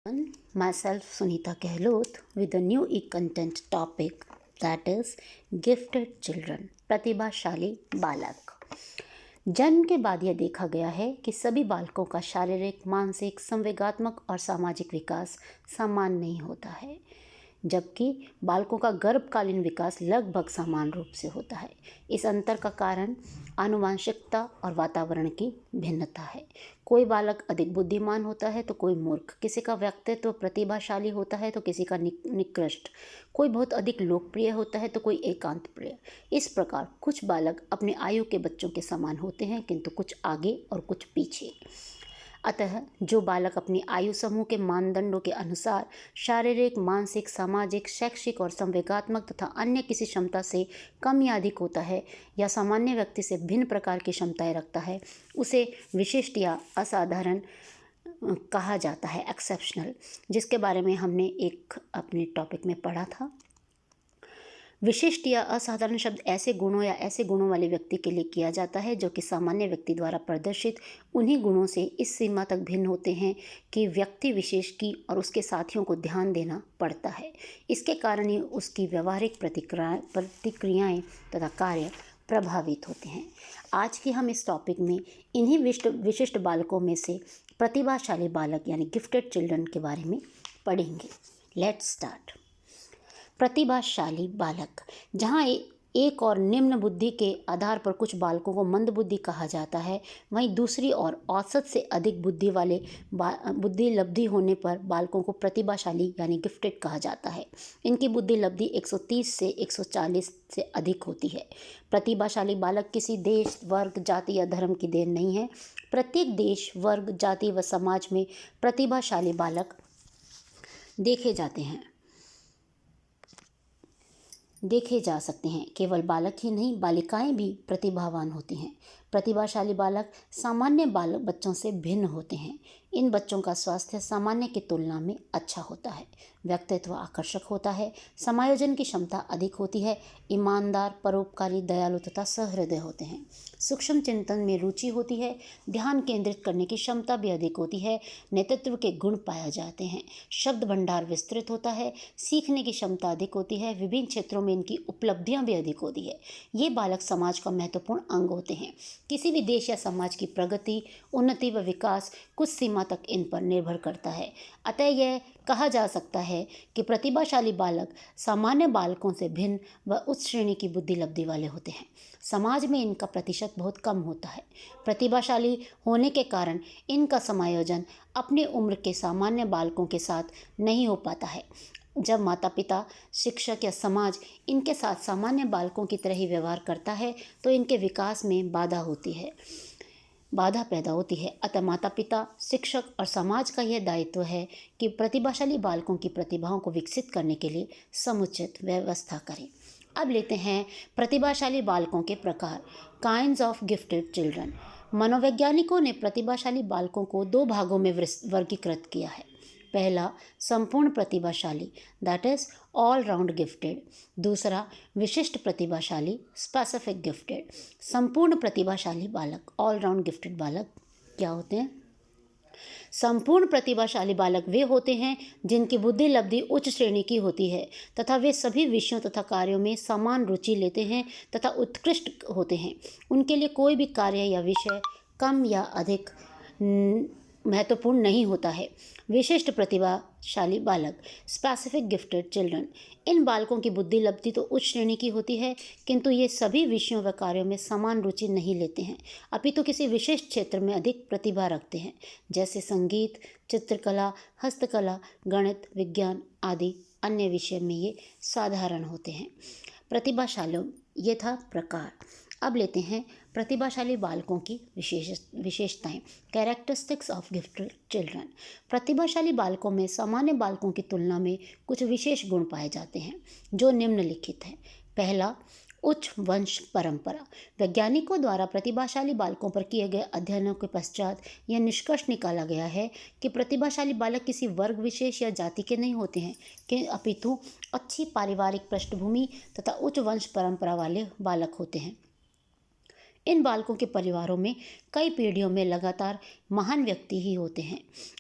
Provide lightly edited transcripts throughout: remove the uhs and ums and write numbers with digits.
Myself Sunita Gehlot with a new e-content topic, that is gifted children, प्रतिभाशाली बालक। जन्म के बाद यह देखा गया है कि सभी बालकों का शारीरिक, मानसिक, संवेगात्मक और सामाजिक विकास समान नहीं होता है, जबकि बालकों का गर्भकालीन विकास लगभग समान रूप से होता है। इस अंतर का कारण आनुवंशिकता और वातावरण की भिन्नता है। कोई बालक अधिक बुद्धिमान होता है तो कोई मूर्ख, किसी का व्यक्तित्व प्रतिभाशाली होता है तो किसी का निकृष्ट, कोई बहुत अधिक लोकप्रिय होता है तो कोई एकांत प्रिय। इस प्रकार कुछ बालक अपने आयु के बच्चों के समान होते हैं, किंतु कुछ आगे और कुछ पीछे। अतः जो बालक अपनी आयु समूह के मानदंडों के अनुसार शारीरिक, मानसिक, सामाजिक, शैक्षिक और संवेगात्मक तथा अन्य किसी क्षमता से कम या अधिक होता है या सामान्य व्यक्ति से भिन्न प्रकार की क्षमताएं रखता है, उसे विशिष्ट या असाधारण कहा जाता है, एक्सेप्शनल, जिसके बारे में हमने एक अपने टॉपिक में पढ़ा था। विशिष्ट या असाधारण शब्द ऐसे गुणों या ऐसे गुणों वाले व्यक्ति के लिए किया जाता है जो कि सामान्य व्यक्ति द्वारा प्रदर्शित उन्हीं गुणों से इस सीमा तक भिन्न होते हैं कि व्यक्ति विशेष की और उसके साथियों को ध्यान देना पड़ता है। इसके कारण ही उसकी व्यवहारिक प्रतिक्रियाएं तथा कार्य प्रभावित होते हैं। आज के हम इस टॉपिक में इन्हीं विशिष्ट बालकों में से प्रतिभाशाली बालक यानी गिफ्टेड चिल्ड्रन के बारे में पढ़ेंगे। Let's start. प्रतिभाशाली बालक, जहाँ एक और निम्न बुद्धि के आधार पर कुछ बालकों को मंदबुद्धि कहा जाता है, वहीं दूसरी ओर औसत से अधिक बुद्धि वाले बुद्धि लब्धि होने पर बालकों को प्रतिभाशाली यानी गिफ्टेड कहा जाता है। इनकी बुद्धि लब्धि 130 से 140 से अधिक होती है। प्रतिभाशाली बालक किसी देश, वर्ग, जाति या धर्म की देन नहीं है। प्रत्येक देश, वर्ग, जाति व समाज में प्रतिभाशाली बालक देखे जा सकते हैं। केवल बालक ही नहीं, बालिकाएं भी प्रतिभावान होती हैं। प्रतिभाशाली बालक सामान्य बच्चों से भिन्न होते हैं। इन बच्चों का स्वास्थ्य सामान्य की तुलना में अच्छा होता है, व्यक्तित्व आकर्षक होता है, समायोजन की क्षमता अधिक होती है, ईमानदार, परोपकारी, दयालु तथा सहृदय होते हैं, सूक्ष्म चिंतन में रुचि होती है, ध्यान केंद्रित करने की क्षमता भी अधिक होती है, नेतृत्व के गुण पाए जाते हैं, शब्द भंडार विस्तृत होता है, सीखने की क्षमता अधिक होती है, विभिन्न क्षेत्रों में इनकी उपलब्धियां भी अधिक होती है। ये बालक समाज का महत्वपूर्ण अंग होते हैं। किसी भी देश या समाज की प्रगति, उन्नति व विकास कुछ सीमा तक इन पर निर्भर करता है। अतः यह कहा जा सकता है कि प्रतिभाशाली बालक सामान्य बालकों से भिन्न व उच्च श्रेणी की बुद्धि लब्धि वाले होते हैं। समाज में इनका प्रतिशत बहुत कम होता है। प्रतिभाशाली होने के कारण इनका समायोजन अपनी उम्र के सामान्य बालकों के साथ नहीं हो पाता है। जब माता पिता, शिक्षक या समाज इनके साथ सामान्य बालकों की तरह ही व्यवहार करता है तो इनके विकास में बाधा पैदा होती है। अतः माता पिता, शिक्षक और समाज का यह दायित्व है कि प्रतिभाशाली बालकों की प्रतिभाओं को विकसित करने के लिए समुचित व्यवस्था करें। अब लेते हैं प्रतिभाशाली बालकों के प्रकार, काइंड्स ऑफ गिफ्टेड चिल्ड्रन। मनोवैज्ञानिकों ने प्रतिभाशाली बालकों को 2 भागों में वर्गीकृत किया है। पहला, संपूर्ण प्रतिभाशाली, that is all round gifted. दूसरा, विशिष्ट प्रतिभाशाली, स्पेसिफिक गिफ्टेड। संपूर्ण प्रतिभाशाली बालक, ऑल राउंड गिफ्टेड बालक क्या होते हैं? संपूर्ण प्रतिभाशाली बालक वे होते हैं जिनकी बुद्धि लब्धि उच्च श्रेणी की होती है तथा वे सभी विषयों तथा कार्यों में समान रुचि लेते हैं तथा उत्कृष्ट होते हैं। उनके लिए कोई भी कार्य या विषय कम या अधिक महत्वपूर्ण नहीं होता है। विशिष्ट प्रतिभाशाली बालक, स्पेसिफिक गिफ्टेड चिल्ड्रन। इन बालकों की बुद्धि लब्धि तो उच्च श्रेणी की होती है, किंतु ये सभी विषयों व कार्यों में समान रुचि नहीं लेते हैं, अपितु किसी विशेष क्षेत्र में अधिक प्रतिभा रखते हैं, जैसे संगीत, चित्रकला, हस्तकला, गणित, विज्ञान आदि अन्य विषय में ये साधारण होते हैं। प्रतिभाशाली, ये था प्रकार। अब लेते हैं प्रतिभाशाली बालकों की विशेषताएं, कैरेक्टरिस्टिक्स ऑफ गिफ्टेड चिल्ड्रन। प्रतिभाशाली बालकों में सामान्य बालकों की तुलना में कुछ विशेष गुण पाए जाते हैं जो निम्नलिखित हैं। पहला, उच्च वंश परंपरा। वैज्ञानिकों द्वारा प्रतिभाशाली बालकों पर किए गए अध्ययनों के पश्चात यह निष्कर्ष निकाला गया है कि प्रतिभाशाली बालक किसी वर्ग विशेष या जाति के नहीं होते हैं, कि अपितु अच्छी पारिवारिक पृष्ठभूमि तथा उच्च वंश परंपरा वाले बालक होते हैं। इन बालकों के परिवारों में कई पीढ़ियों में लगातार महान व्यक्ति ही होते हैं।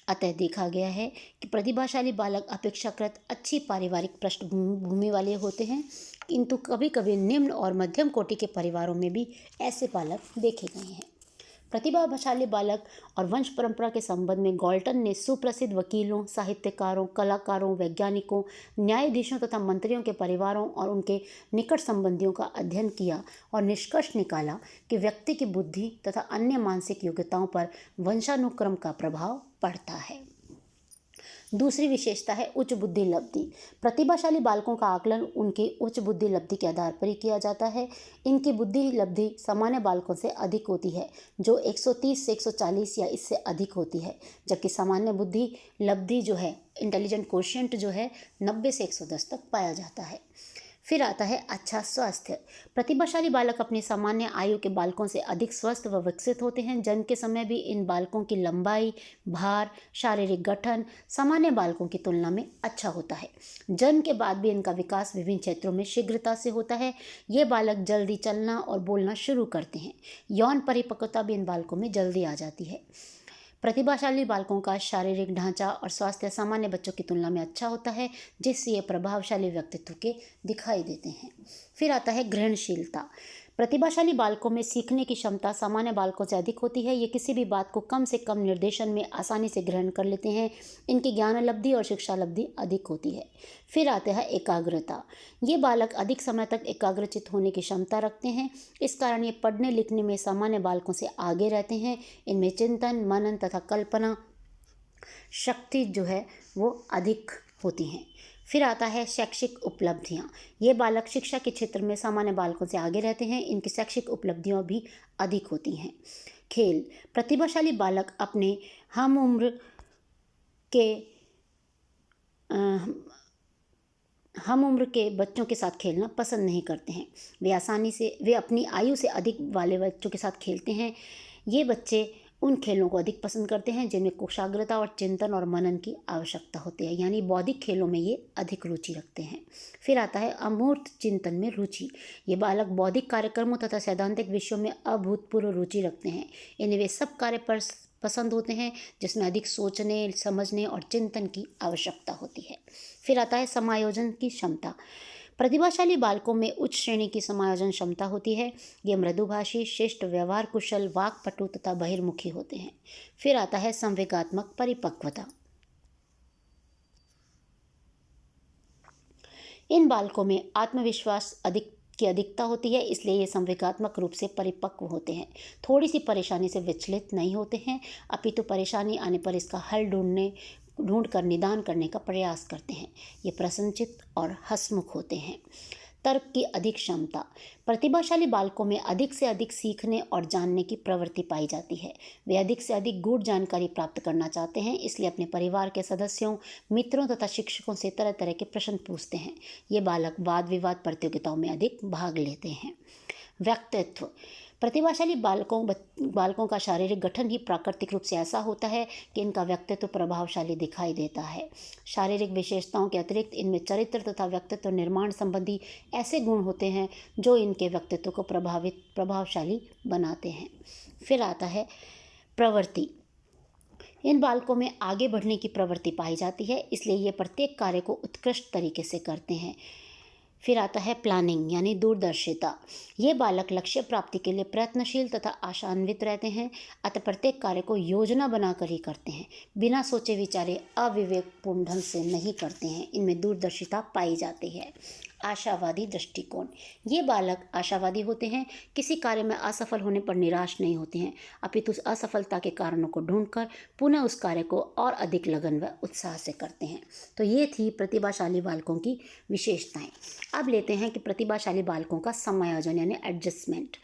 अतः देखा गया है कि प्रतिभाशाली बालक अपेक्षाकृत अच्छी पारिवारिक पृष्ठभूमि वाले होते हैं, किंतु कभी कभी निम्न और मध्यम कोटि के परिवारों में भी ऐसे बालक देखे गए हैं। प्रतिभाशाली बालक और वंश परंपरा के संबंध में गॉल्टन ने सुप्रसिद्ध वकीलों, साहित्यकारों, कलाकारों, वैज्ञानिकों, न्यायाधीशों तथा मंत्रियों के परिवारों और उनके निकट संबंधियों का अध्ययन किया और निष्कर्ष निकाला कि व्यक्ति की बुद्धि तथा अन्य मानसिक योग्यताओं पर वंशानुक्रम का प्रभाव पड़ता है। दूसरी विशेषता है उच्च बुद्धि लब्धि। प्रतिभाशाली बालकों का आकलन उनकी उच्च बुद्धि लब्धि के आधार पर ही किया जाता है। इनकी बुद्धि लब्धि सामान्य बालकों से अधिक होती है, जो 130 से 140 या इससे अधिक होती है, जबकि सामान्य बुद्धि लब्धि जो है, इंटेलिजेंट कोशिएंट जो है, 90 से 110 तक पाया जाता है। फिर आता है अच्छा स्वास्थ्य। प्रतिभाशाली बालक अपनी सामान्य आयु के बालकों से अधिक स्वस्थ व विकसित होते हैं। जन्म के समय भी इन बालकों की लंबाई, भार, शारीरिक गठन सामान्य बालकों की तुलना में अच्छा होता है। जन्म के बाद भी इनका विकास विभिन्न क्षेत्रों में शीघ्रता से होता है। ये बालक जल्दी चलना और बोलना शुरू करते हैं। यौन परिपक्वता भी इन बालकों में जल्दी आ जाती है। प्रतिभाशाली बालकों का शारीरिक ढांचा और स्वास्थ्य सामान्य बच्चों की तुलना में अच्छा होता है, जिससे ये प्रभावशाली व्यक्तित्व के दिखाई देते हैं। फिर आता है ग्रहणशीलता। प्रतिभाशाली बालकों में सीखने की क्षमता सामान्य बालकों से अधिक होती है। ये किसी भी बात को कम से कम निर्देशन में आसानी से ग्रहण कर लेते हैं। इनकी ज्ञान लब्धि और शिक्षा लब्धि अधिक होती है। फिर आते हैं एकाग्रता। ये बालक अधिक समय तक एकाग्रचित होने की क्षमता रखते हैं। इस कारण ये पढ़ने लिखने में सामान्य बालकों से आगे रहते हैं। इनमें चिंतन, मनन तथा कल्पना शक्ति जो है वो अधिक होती हैं। फिर आता है शैक्षिक उपलब्धियाँ। ये बालक शिक्षा के क्षेत्र में सामान्य बालकों से आगे रहते हैं। इनकी शैक्षिक उपलब्धियाँ भी अधिक होती हैं। खेल। प्रतिभाशाली बालक अपने हम उम्र के बच्चों के साथ खेलना पसंद नहीं करते हैं। वे अपनी आयु से अधिक वाले बच्चों के साथ खेलते हैं। ये बच्चे उन खेलों को अधिक पसंद करते हैं जिनमें कुशाग्रता और चिंतन और मनन की आवश्यकता होती है, यानी बौद्धिक खेलों में ये अधिक रुचि रखते हैं। फिर आता है अमूर्त चिंतन में रुचि। ये बालक बौद्धिक कार्यक्रमों तथा सैद्धांतिक विषयों में अभूतपूर्व रुचि रखते हैं। इन्हें वे सब कार्य पसंद होते हैं जिसमें अधिक सोचने, समझने और चिंतन की आवश्यकता होती है। फिर आता है समायोजन की क्षमता। प्रतिभाशाली बालकों में उच्च श्रेणी की समायोजन क्षमता होती है। ये मृदुभाषी, शिष्ट, व्यवहार कुशल, वाक्पटु तथा बहिर्मुखी होते हैं। फिर आता है संवेगात्मक परिपक्वता। इन बालकों में आत्मविश्वास की अधिकता होती है, इसलिए ये संवेगात्मक रूप से परिपक्व होते हैं। थोड़ी सी परेशानी से विचलित नहीं होते हैं, अपितु परेशानी आने पर इसका हल ढूंढकर निदान करने का प्रयास करते हैं। ये प्रसन्नचित्त और हंसमुख होते हैं। तर्क की अधिक क्षमता। प्रतिभाशाली बालकों में अधिक से अधिक सीखने और जानने की प्रवृत्ति पाई जाती है। वे अधिक से अधिक गूढ़ जानकारी प्राप्त करना चाहते हैं, इसलिए अपने परिवार के सदस्यों, मित्रों तथा शिक्षकों से तरह तरह के प्रश्न पूछते हैं। ये बालक वाद विवाद प्रतियोगिताओं में अधिक भाग लेते हैं। व्यक्तित्व। प्रतिभाशाली बालकों का शारीरिक गठन ही प्राकृतिक रूप से ऐसा होता है कि इनका व्यक्तित्व प्रभावशाली दिखाई देता है। शारीरिक विशेषताओं के अतिरिक्त इनमें चरित्र तथा व्यक्तित्व निर्माण संबंधी ऐसे गुण होते हैं जो इनके व्यक्तित्व को प्रभावशाली बनाते हैं। फिर आता है प्रवृत्ति। इन बालकों में आगे बढ़ने की प्रवृत्ति पाई जाती है, इसलिए ये प्रत्येक कार्य को उत्कृष्ट तरीके से करते हैं। फिर आता है प्लानिंग यानी दूरदर्शिता। ये बालक लक्ष्य प्राप्ति के लिए प्रयत्नशील तथा आशान्वित रहते हैं, अतः प्रत्येक कार्य को योजना बनाकर ही करते हैं। बिना सोचे विचारे अविवेकपूर्ण ढंग से नहीं करते हैं। इनमें दूरदर्शिता पाई जाती है। आशावादी दृष्टिकोण। ये बालक आशावादी होते हैं। किसी कार्य में असफल होने पर निराश नहीं होते हैं, अपितु उस असफलता के कारणों को ढूंढकर पुनः उस कार्य को और अधिक लगन व उत्साह से करते हैं। तो ये थी प्रतिभाशाली बालकों की विशेषताएं। अब लेते हैं कि प्रतिभाशाली बालकों का समायोजन यानी एडजस्टमेंट।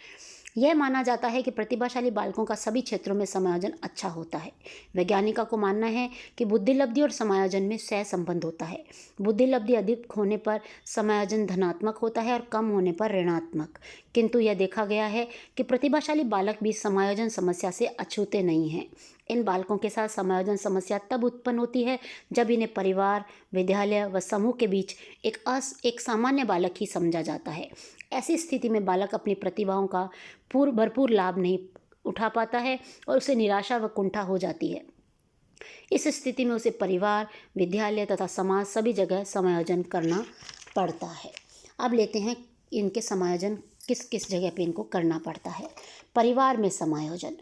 यह माना जाता है कि प्रतिभाशाली बालकों का सभी क्षेत्रों में समायोजन अच्छा होता है। वैज्ञानिकों को मानना है कि बुद्धिलब्धि और समायोजन में सहसंबंध होता है। बुद्धिलब्धि अधिक होने पर समायोजन धनात्मक होता है और कम होने पर ऋणात्मक। किंतु यह देखा गया है कि प्रतिभाशाली बालक भी समायोजन समस्या से अछूते नहीं हैं। इन बालकों के साथ समायोजन समस्या तब उत्पन्न होती है जब इन्हें परिवार, विद्यालय व समूह के बीच एक सामान्य बालक ही समझा जाता है। ऐसी स्थिति में बालक अपनी प्रतिभाओं का भरपूर लाभ नहीं उठा पाता है और उसे निराशा व कुंठा हो जाती है। इस स्थिति में उसे परिवार, विद्यालय तथा समाज सभी जगह समायोजन करना पड़ता है। अब लेते हैं इनके समायोजन किस किस जगह पे इनको करना पड़ता है। परिवार में समायोजन।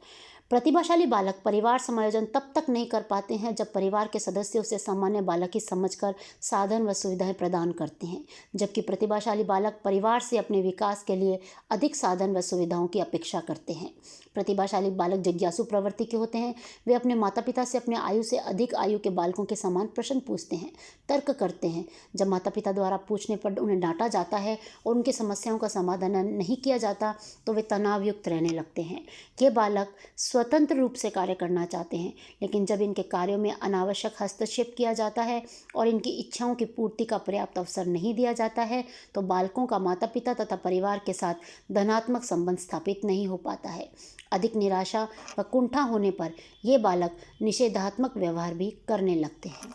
प्रतिभाशाली बालक परिवार समायोजन तब तक नहीं कर पाते हैं जब परिवार के सदस्य उसे सामान्य बालक ही समझकर साधन व सुविधाएं प्रदान करते हैं, जबकि प्रतिभाशाली बालक परिवार से अपने विकास के लिए अधिक साधन व सुविधाओं की अपेक्षा करते हैं। प्रतिभाशाली बालक जिज्ञासु प्रवृत्ति के होते हैं। वे अपने माता पिता से अपने आयु से अधिक आयु के बालकों के समान प्रश्न पूछते हैं, तर्क करते हैं। जब माता पिता द्वारा पूछने पर उन्हें डांटा जाता है और उनकी समस्याओं का समाधान नहीं किया जाता तो वे तनावयुक्त रहने लगते हैं। ये बालक स्वतंत्र रूप से कार्य करना चाहते हैं, लेकिन जब इनके कार्यों में अनावश्यक हस्तक्षेप किया जाता है और इनकी इच्छाओं की पूर्ति का पर्याप्त अवसर नहीं दिया जाता है तो बालकों का माता पिता तथा परिवार के साथ धनात्मक संबंध स्थापित नहीं हो पाता है। अधिक निराशा व कुंठा होने पर ये बालक निषेधात्मक व्यवहार भी करने लगते हैं।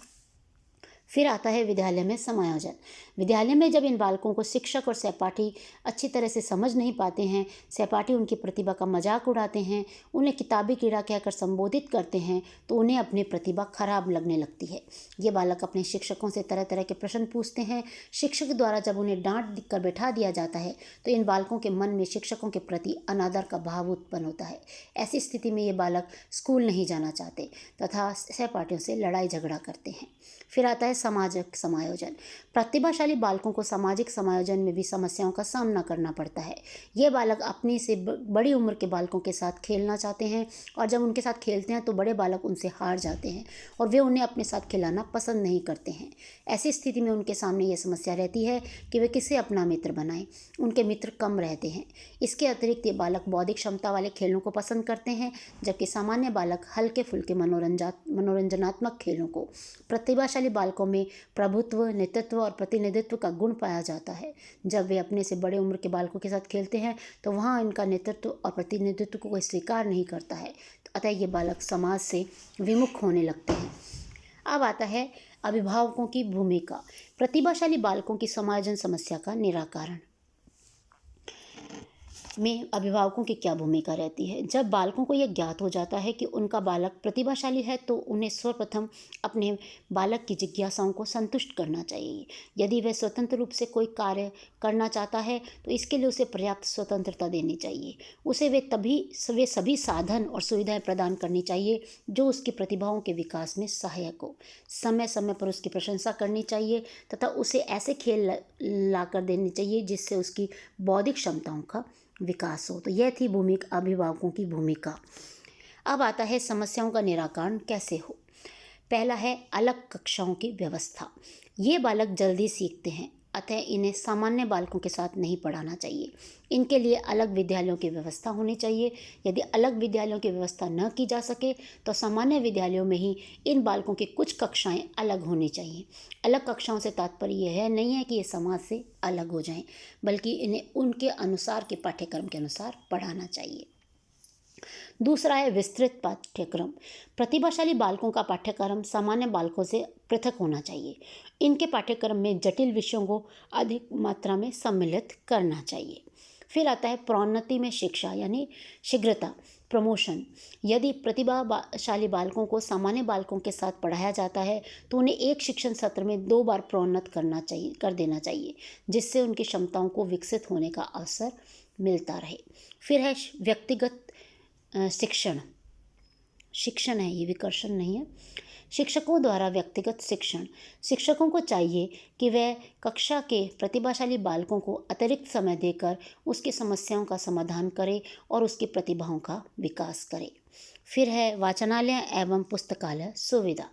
फिर आता है विद्यालय में समायोजन। विद्यालय में जब इन बालकों को शिक्षक और सहपाठी अच्छी तरह से समझ नहीं पाते हैं, सहपाठी उनकी प्रतिभा का मजाक उड़ाते हैं, उन्हें किताबी कीड़ा कहकर संबोधित करते हैं, तो उन्हें अपनी प्रतिभा खराब लगने लगती है। ये बालक अपने शिक्षकों से तरह तरह के प्रश्न पूछते हैं। शिक्षक द्वारा जब उन्हें डांट कर बैठा दिया जाता है तो इन बालकों के मन में शिक्षकों के प्रति अनादर का भाव उत्पन्न होता है। ऐसी स्थिति में ये बालक स्कूल नहीं जाना चाहते तथा सहपाठियों से लड़ाई झगड़ा करते हैं। फिर आता है सामाजिक समायोजन। प्रतिभाशाली बालकों को सामाजिक समायोजन में भी समस्याओं का सामना करना पड़ता है। ये बालक अपनी से बड़ी उम्र के बालकों के साथ खेलना चाहते हैं और जब उनके साथ खेलते हैं तो बड़े बालक उनसे हार जाते हैं और वे उन्हें अपने साथ खिलाना पसंद नहीं करते हैं। ऐसी स्थिति में उनके सामने ये समस्या रहती है कि वे किसे अपना मित्र बनाएं। उनके मित्र कम रहते हैं। इसके अतिरिक्त ये बालक बौद्धिक क्षमता वाले खेलों को पसंद करते हैं, जबकि सामान्य बालक हल्के फुल्के मनोरंजनात्मक खेलों को। प्रतिभाशाली बालकों में प्रभुत्व, नेतृत्व और प्रतिनिधित्व का गुण पाया जाता है। जब वे अपने से बड़े उम्र के बालकों के साथ खेलते हैं तो वहाँ इनका नेतृत्व और प्रतिनिधित्व को कोई स्वीकार नहीं करता है, अतः ये बालक समाज से विमुख होने लगते हैं। अब आता है अभिभावकों की भूमिका। प्रतिभाशाली बालकों की समायोजन समस्या का निराकरण में अभिभावकों की क्या भूमिका रहती है। जब बालकों को यह ज्ञात हो जाता है कि उनका बालक प्रतिभाशाली है तो उन्हें सर्वप्रथम अपने बालक की जिज्ञासाओं को संतुष्ट करना चाहिए। यदि वह स्वतंत्र रूप से कोई कार्य करना चाहता है तो इसके लिए उसे पर्याप्त स्वतंत्रता देनी चाहिए। उसे वे सभी साधन और सुविधाएं प्रदान करनी चाहिए जो उसकी प्रतिभाओं के विकास में सहायक हो। समय समय पर उसकी प्रशंसा करनी चाहिए तथा उसे ऐसे खेल ला कर देनी चाहिए जिससे उसकी बौद्धिक क्षमताओं का विकास हो। तो यह थी अभिभावकों की भूमिका। अब आता है समस्याओं का निराकरण कैसे हो। पहला है अलग कक्षाओं की व्यवस्था। ये बालक जल्दी सीखते हैं, अतः इन्हें सामान्य बालकों के साथ नहीं पढ़ाना चाहिए। इनके लिए अलग विद्यालयों की व्यवस्था होनी चाहिए। यदि अलग विद्यालयों की व्यवस्था न की जा सके तो सामान्य विद्यालयों में ही इन बालकों की कुछ कक्षाएं अलग होनी चाहिए। अलग कक्षाओं से तात्पर्य यह है नहीं है कि ये समाज से अलग हो जाएं, बल्कि इन्हें उनके अनुसार के पाठ्यक्रम के अनुसार पढ़ाना चाहिए। दूसरा है विस्तृत पाठ्यक्रम। प्रतिभाशाली बालकों का पाठ्यक्रम सामान्य बालकों से पृथक होना चाहिए। इनके पाठ्यक्रम में जटिल विषयों को अधिक मात्रा में सम्मिलित करना चाहिए। फिर आता है प्रोन्नति में शिक्षा यानी शीघ्रता, प्रमोशन। यदि प्रतिभाशाली बालकों को सामान्य बालकों के साथ पढ़ाया जाता है तो उन्हें एक शिक्षण सत्र में 2 बार प्रोन्नत कर देना चाहिए, जिससे उनकी क्षमताओं को विकसित होने का अवसर मिलता रहे। फिर है व्यक्तिगत शिक्षण है, ये विकर्षण नहीं है। शिक्षकों द्वारा व्यक्तिगत शिक्षण। शिक्षकों को चाहिए कि वह कक्षा के प्रतिभाशाली बालकों को अतिरिक्त समय देकर उसकी समस्याओं का समाधान करे और उसकी प्रतिभाओं का विकास करे। फिर है वाचनालय एवं पुस्तकालय सुविधा।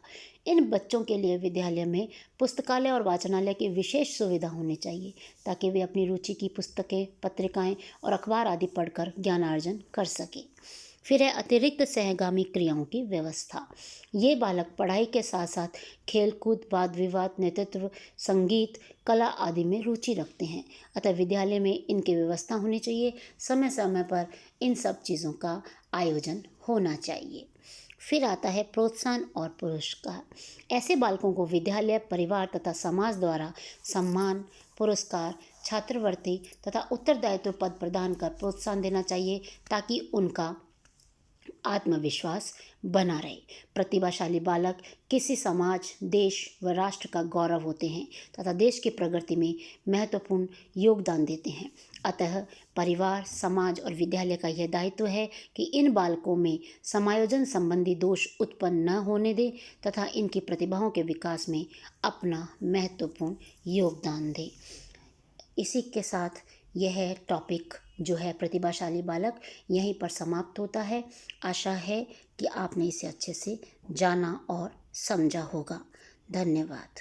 इन बच्चों के लिए विद्यालय में पुस्तकालय और वाचनालय की विशेष सुविधा होनी चाहिए ताकि वे अपनी रुचि की पुस्तकें, पत्रिकाएं और अखबार आदि पढ़कर ज्ञानार्जन कर सकें। फिर है अतिरिक्त सहगामी क्रियाओं की व्यवस्था। ये बालक पढ़ाई के साथ साथ खेलकूद, वाद विवाद, नेतृत्व, संगीत, कला आदि में रुचि रखते हैं, अतः विद्यालय में इनकी व्यवस्था होनी चाहिए। समय समय पर इन सब चीज़ों का आयोजन होना चाहिए। फिर आता है प्रोत्साहन और पुरस्कार। ऐसे बालकों को विद्यालय, परिवार तथा समाज द्वारा सम्मान, पुरस्कार, छात्रवृत्ति तथा उत्तरदायित्व पद प्रदान कर प्रोत्साहन देना चाहिए ताकि उनका आत्मविश्वास बना रहे। प्रतिभाशाली बालक किसी समाज, देश व राष्ट्र का गौरव होते हैं तथा देश की प्रगति में महत्वपूर्ण योगदान देते हैं। अतः परिवार, समाज और विद्यालय का यह दायित्व है कि इन बालकों में समायोजन संबंधी दोष उत्पन्न न होने दें तथा इनकी प्रतिभाओं के विकास में अपना महत्वपूर्ण योगदान दें। इसी के साथ यह टॉपिक जो है प्रतिभाशाली बालक यहीं पर समाप्त होता है। आशा है कि आपने इसे अच्छे से जाना और समझा होगा। धन्यवाद।